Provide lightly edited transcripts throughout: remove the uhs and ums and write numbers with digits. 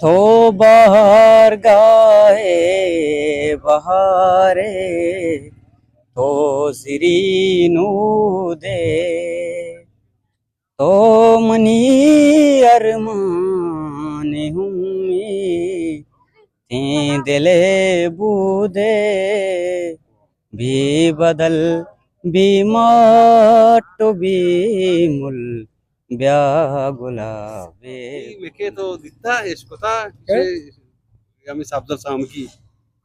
तो बाहर गाए बहारे तो सिरीनु दे तो मनी अरमाने हुमी ती दिले बूदे भी बदल भी माटो भी मुल ब्या गुलाबे Meke to ditta eskota yami sabzal samgi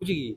kuji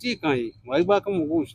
ci kai mai ba kam gush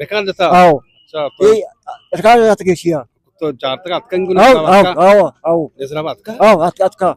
rekal data Au. acha E Ricardo já está chia. to jar tak atkan gun Au. Hyderabad ka Au, atka.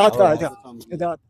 Atka.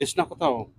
इसना पता हो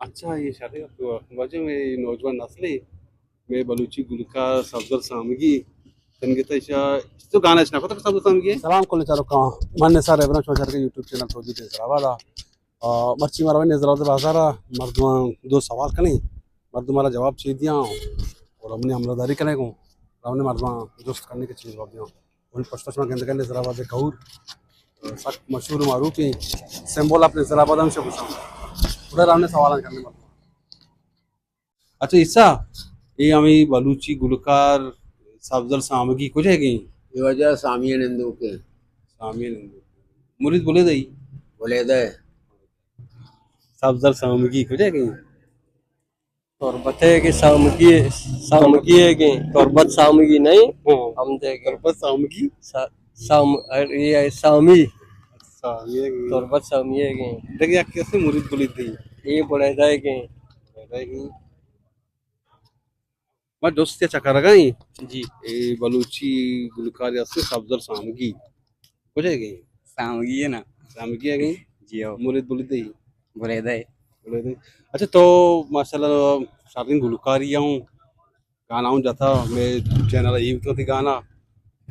अच्छा ये शादी तो वजह में नौजवान नस्ली में बलूची गुलकार सफजल सामगी संगीत ऐसा तो गाना इसना पता सफजल सामगी सलाम को चारो का मान्य सारे इब्राहिम चौधरी के यूट्यूब चैनल तो जीते सरावाला मर्ची मारवा ने जरा बाजारा मर्दमा दो सवाल कने मर्दमारा जवाब चाहिए दिया और हमने हमलादारी करने को हमने मर्दमा दोस्त करने के चीज जवाब दिया उन पश्चिम के अंदर के जराबाद कहूर सख्त मशहूर मारूफ ही सिंबल अपने जराबाद हम से पूछा उधर हमने सवाल करने वाला अच्छा ईसा ये हमें बलूची गुलकार सफजल सामगी कुछ है कहीं ये वजह सामिया नंदू के सामिया मुरीद बोले दई बोले दे सफजल सामगी कुछ है कहीं तुरबते की सामगी है कि तुरबत सामगी नहीं हम देखे बस सामगी साम ये सामी अच्छा ये तुरबत सामी है कि देखिए कैसे मुरीद बोली थी ये बोले जाए कि मैं दोस्त क्या चक्कर गई जी ये बलूची गुलकार या से सफजल सामगी कुछ है कहीं सामगी है ना सामगी है कहीं जी हो मुरीद बोली थी बोले दे बोले थे अच्छा तो माशाल्लाह शादी गुलकारिया हूँ गाना हूँ जाता मैं चैनल ये तो थी गाना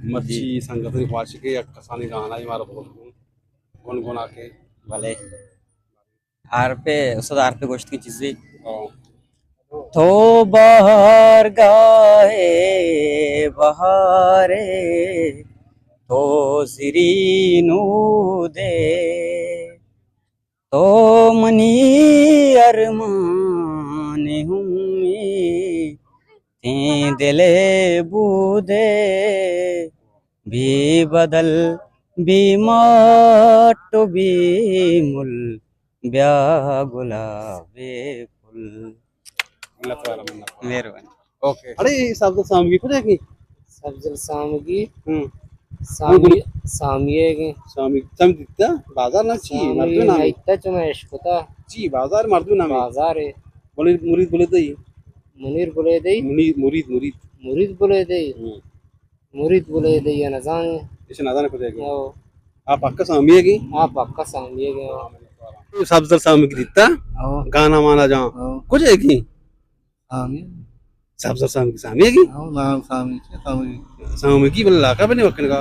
मच्छी संगत ने पाच के या कसानी गाना ही मारा बहुत कौन कौन आके भले आर पे उसद आर पे गोश्त की चीजें हाँ। तो बाहर गाए बहारे तो सिरीनु दे तो मनी अरमाने हुमी ती दिले बूदे भी बदल भी माटो भी मुल ब्या गुलाबे फुल मेहरबानी ओके अरे सब तो शाम की कुछ है कि सब्जल सामगी सामी सामिये की शाम की दिखता बाजार ना ची मर्दू नाम इतना चमेश पता ची बाजार मर्दू नाम बाजार है बोले मुरीद बोले दई मुनीर बोले दे मुरीद मुरीद मुरीद बोले दे मुरीद बोले दे या नजान इसे नादान कुछ है कि आओ आप पक्का सामी है कि आप पक्का सामिये के सब्जल सामी की दिखता गाना माना जहाँ कुछ है कि सब्जल सामी की सामी है कि सामी की बोले लाका बने वक्कन का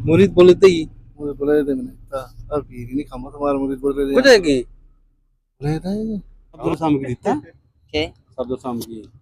मुरीद बोले दई कुछ है कि सब्जल सामी की दिखता के सब्जल सामी की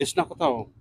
इसना पता हो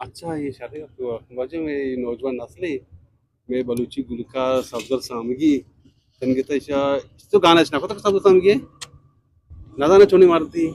अच्छा ये शादी तो वजह में नौजवान नस्ली में बलूची गुलकार सफजल सामगी संगीत ऐसा तो गाना इसना पता सफजल सामगी नादाना चोनी मारती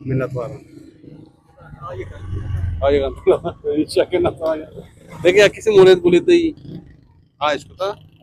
मिन्नत वाला आगे गाना इंशाल्लाह के ना तो आया देखिए किसी मुरीद बोली थी हाँ इसको था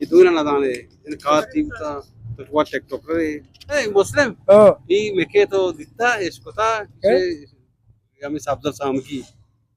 ये दो ना नादाने इन कार टीम था तो वो टिकटॉक रे ए मुस्लिम ये मेके तो दिखता इसको था हमें सफजल सामगी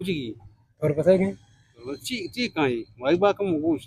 कुछ की तुरबते ची kai mai ba kam gush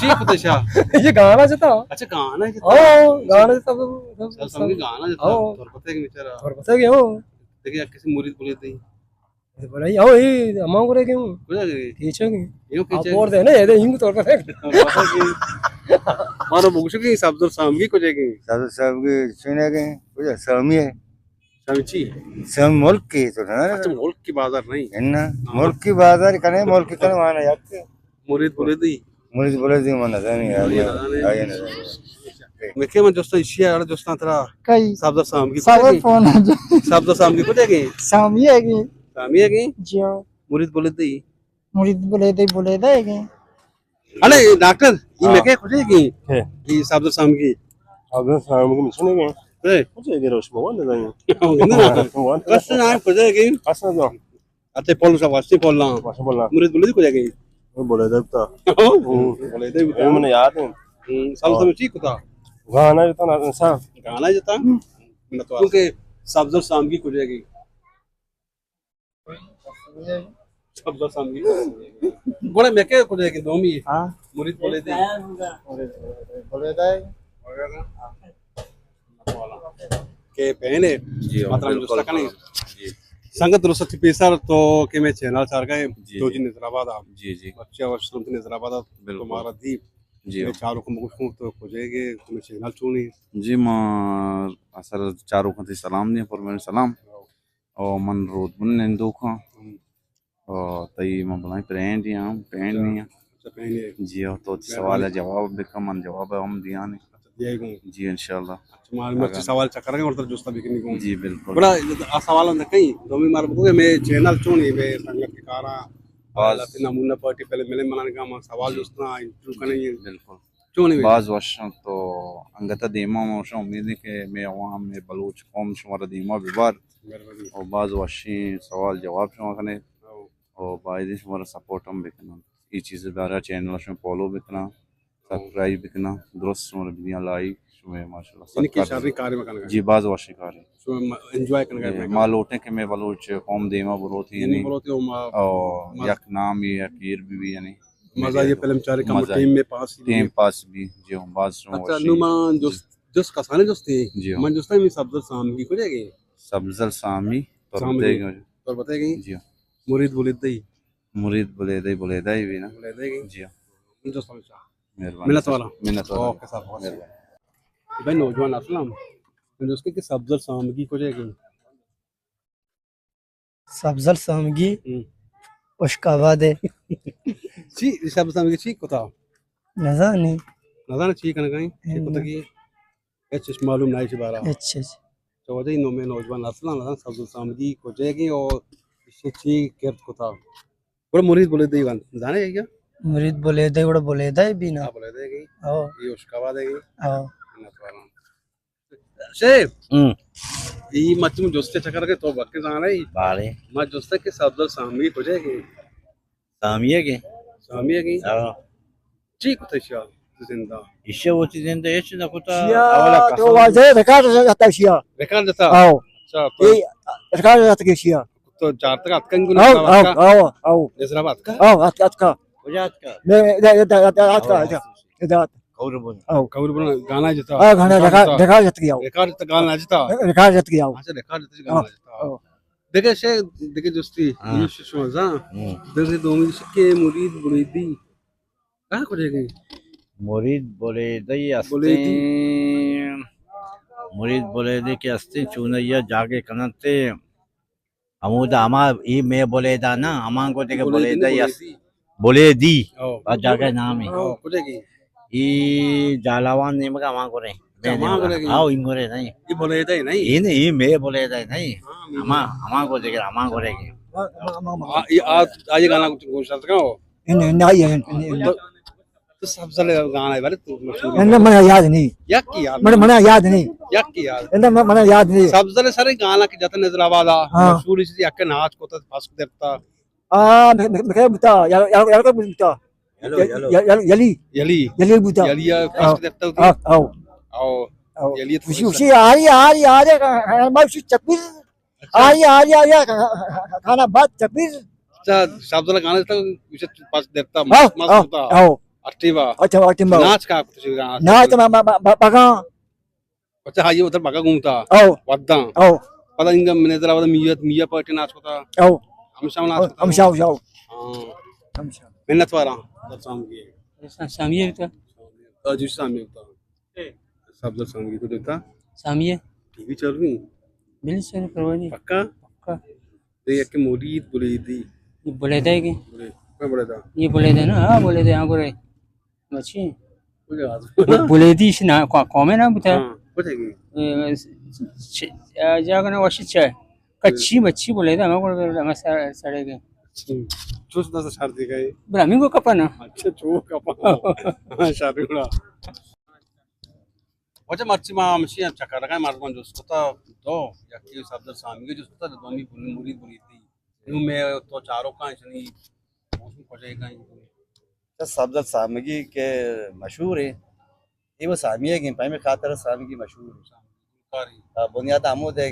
ची पता शा ये गाना जता अच्छा गाना है गाना जता सब समझ गाना है हाँ। और पता है कि बेचारा तुरबते के हो देखिए किसी मुरीद बोले थे बोले आओ ये अमांग करे क्यों कुछ है टीचर की यो आप के और दे ना ये इंग तुरबते मारो बुगश की सब्जल सामगी कुछ है कि सब सुने के कुछ सामी है समझी सम मुल्क की तो ना अच्छा मुल्क की बाजार नहीं है ना मुल्क की बाजार कने मुल्क की कने माना यार मुरीद बोले थे मुरीद बोले दी माना नहीं यार आया ना Meke man josta ishia ara josta tara Kai sabda samgi sabe phone sabda samgi ko degi Sami है sami agi जियो murid bole dei मुरीद बोले दे कि ale doctor I meke ko degi I sabda samgi sabda samgi misune ge eh ko je gero shmo wala da Rasta na ko degi asna do ate polu sa wasti polla mashallah murid bole ko degi bole da ta bole dei मैंने याद है sabda samgi ठीक था गाना जो था ना इंसान गाना जता मैं तो के sabda samgi ko degi sabda samgi bole meke ko degi domi हाँ murid bole dei बोले दे के पहले मतलब जो सकने संगत दुरुस्त पेशर तो के मैं चैनल चार गए दो जी निजाराबाद आप जी बच्चे और श्रम निजाराबाद तुम्हारा दीप जी चारों को मुकुट तो खोजेगे तुम्हें चैनल चुनी जी मां असर चारों खती सलाम ने पर मेरे सलाम और मन रोद बन नंदो खा और तई मैं बनाई प्रेंड या प्रेंड नहीं है पहले जी और तो सवाल है जवाब भी कम जवाब है हम दिया नहीं दिएगा जी इंशाल्लाह तुम्हारे मच्छी सवाल चक्कर के और जोस्ता बिकनी को जी बिल्कुल बड़ा आ सवाल अंदर कहीं दोमी मार बोगे मैं चैनल चुनी मैं संगत के कारा बाज नमूना पार्टी पहले मिले मनाने का मैं सवाल जोस्ता इंटरव्यू करने बिल्कुल चुनी बाज वर्ष तो अंगता दीमा मोशा उम्मीद है कि मैं वहाँ में बलूच कौम शुमारा दीमा विवार और बाज वर्षी सवाल जवाब शुमा करने और बाइदिश हमारा सपोर्ट हम बिकना ये चीज़ें बारा चैनल में फॉलो बिकना सब्सक्राइब बिकना दुरुस्त हमारे वीडियो लाइक शुमे माशाल्लाह इनकी शादी कार्य में करना जी बाज वर्षी कार सो एंजॉय करना माल उठे के मैं बलूच कौम दीमा बरोत ही यानी बोलते हो और यक नाम ही यकीर भी यानी मजा ये फिल्म चारे का टीम में पास टीम पास भी जो बाज अच्छा नुमान जो कसाने जोस्ती जी मन जोस्ता में सब्जर सामगी को जाएगी सब्जल सामी और बताएगी जी मुरीद बुलिदई मुरीद बुलेदा ही भी ना बुलिदई जी जो समझा मेहरबानी मिन्नत वाला ओके साहब भाई नौजवान असलम उसके कि सब्जर सामगी को जाएगी सब्जल सामगी उश्कावा दे ची सब्जर सामगी ची कोता नजानी नजाना ची कन गई ची कोता की एच मालूम नहीं ची बारा अच्छा तो वजह नो में नौजवान असलम नजाना सब्जर सामगी को जाएगी और इससे ची केरत कोता बड़ा मुरीद बुलिदई वन जाने है क्या मुरीद बोले दे भी ना बोले देगी आओ ये उश्कावा देगी आओ शेफ ये मच्छी में जोस्ते चक्कर के तो बक्के जाना है बाले मैं जोस्ते के सब्जल सामी हो जाएगी सामिये के सामी है की हाँ ठीक तो शाल जिंदा इसे वो चीजें तो ऐसे ना कुछ शिया तो वाजे रिकॉर्ड जाता शिया रिकॉर्ड देता आओ अच्छा ये रिकॉर्ड जाता के शिया तो चार तक अतकन को आओ निजराबाद का आज का वजात का मैं आज का कौरबन कौर बना गाना जता गाना रिकॉर्ड जाता के आओ रिकॉर्ड तो गाना जता रिकॉर्ड जाता के आओ अच्छा रिकॉर्ड तो गाना जता देखे शे देखे जोस्ती ये शोजा देखे दो में के मुरीद बुरीदी कहां को जाएगी मुरीद बोले दई अस्ते मुरीद बोले दे के अस्ते चुनैया जागे कनते अमुदा अमा ई मैं बोले दा ना अमा को देके बोले दई बोले दी और जागे नाम है को जाएगी ई जालावान नेम का अमा को रे आओ इन को रे नहीं ये बोले दे नहीं ये नहीं मैं बोले दई नहीं अमा को देके अमा को रे ये आज गाना कुछ घोषणा करो इन नहीं तो सबसे गाना है वाले तू मशहूर इन मैं याद नहीं यक की याद मैं याद नहीं यक की याद इन मैं याद नहीं सबसे सारे गाना की जतन नजराबाद मशहूर इसी यक के नाच को तो पास देता मैं बुता यार को बुता यली यली बुता यलिया पास देता आओ यली तो उसी आ मैं उसी चप्पी आ खाना बात चप्पी अच्छा सबसे गाना तो उसे पास देता आओ मस्त होता आओ अट्टीवा अच्छा नाच का कुछ गाना नाच बगा अच्छा हाँ ये उधर बगा घूमता आओ वद्दा आओ पता इनका नजराबाद मिया पार्टी नाच होता आओ हमशा नाच होता हमशा हां मिन्नत वाला शाम की सामिये तो जी शाम होता सब्जर शाम को देता सामिये टीवी चल रही बिल से परवानी पक्का पक्का ये एक मुरीद बुरीदी बोले दे कि मैं बोला था ये बोले दे ना हाँ बोले दे यहाँ को रे मच्छी बुलेदी ना कौमे ना बुता बुझेगी जागना वशिच कच्ची मच्छी बुलेदा मैं सड़ेगे చూసిన షార్ది గై ब्राह्मी को कपना अच्छा चोक షార్ది కూడా వచ్చే మర్చి మా మనిషి చక్కగా మార్గం చూసుకుంటా తో యక్కి సబ్దర్ సామిగి చూసుకుంటా दोन्ही मुरी बुरी थी यूं मैं तो चारों का इसनी मौसम हो जाएगा सब्जत सामगी के मशहूर है ये वो सामिया के पाई में खातर सामगी मशहूर कारी है बुनियाद आमूद है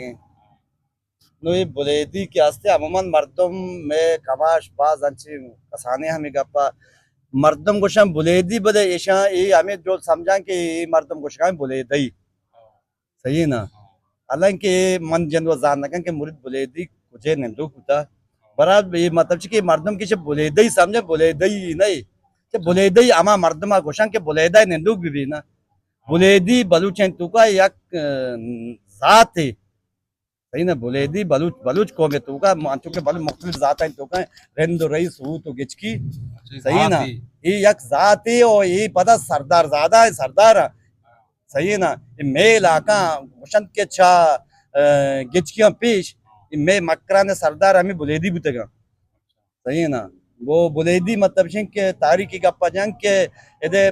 नो ये बुलेदी के आस्ते अमूमन मर्दम में कमाश बाज अंची कसाने हमें गप्पा मर्दम गोशाम बुलेदी बदे ऐशा ये हमें जो समझा कि ये मर्दम गोशाम बुलेदी सही है ना हालांकि मन जन वो जान लगा कि मुरीद बुलेदी कुछ नहीं दुख होता बराबर ये मतलब कि मर्दम की बुलेदी समझे बुलेदी नहीं कि बुलेदी अमा मर्दमा गोशाम के बुलेदा नहीं दुख भी ना बुलेदी बलूचन तू का एक जात है सही ना बुलेदी बलूच बलूच को में तू का मानचो के बलूच मुख्तलिफ जात है तो का रेंदो रईस हो तो गिचकी सही ना ये एक जात है और ये पता सरदार ज्यादा है सरदार सही है ना ये मेल आका वसंत के छा गिचकियां पेश मैं मकरा ने सरदार हमें बुलेदी बुतेगा सही है ना वो बुलेदी मतलब के तारीखी का पजंग के यदि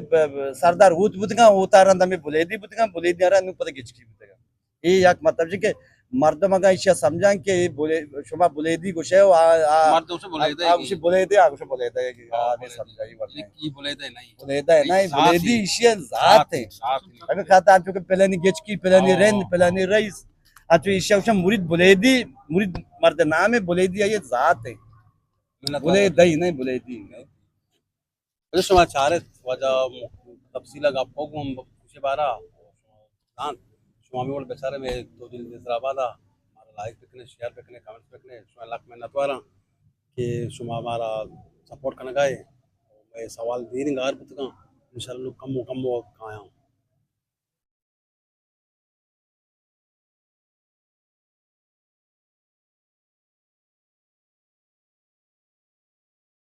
सरदार ऊत बुतेगा उतारा हमें बुलेदी बुलेदी आ रहा नहीं पता गिचकी बुतेगा ये एक मतलब के मर्दम का इच्छा समझा कि बोले शुमा बुलेदी कुछ है मर्दों से बुलेदा है उसे बुलेदे आगे बुलेदा है कि आगे समझाई वरना ये बुलेदा नहीं बुलेदा है नहीं बुलेदी इच्छा जात है अभी खाता आज के पहले नहीं गिचकी पहले नहीं रेन पहले नहीं रईस आज इच्छा उसे मुरीद बुलेदी मुरीद मर्द नाम है बुलेदी ये जात है बुलेदा ही नहीं बुलेदी जो समाचार है वजह तफसील का आपको हम पूछे बारा दान स्वामी वाले बेचारे में 2 दिन हैदराबाद हमारा लाइक देखने शेयर देखने कमेंट्स देखने सुना लाख में नतवारा कि सुमा हमारा सपोर्ट करने गए मैं सवाल दीन गार पुतका इंशाल्लाह कम कम वो आया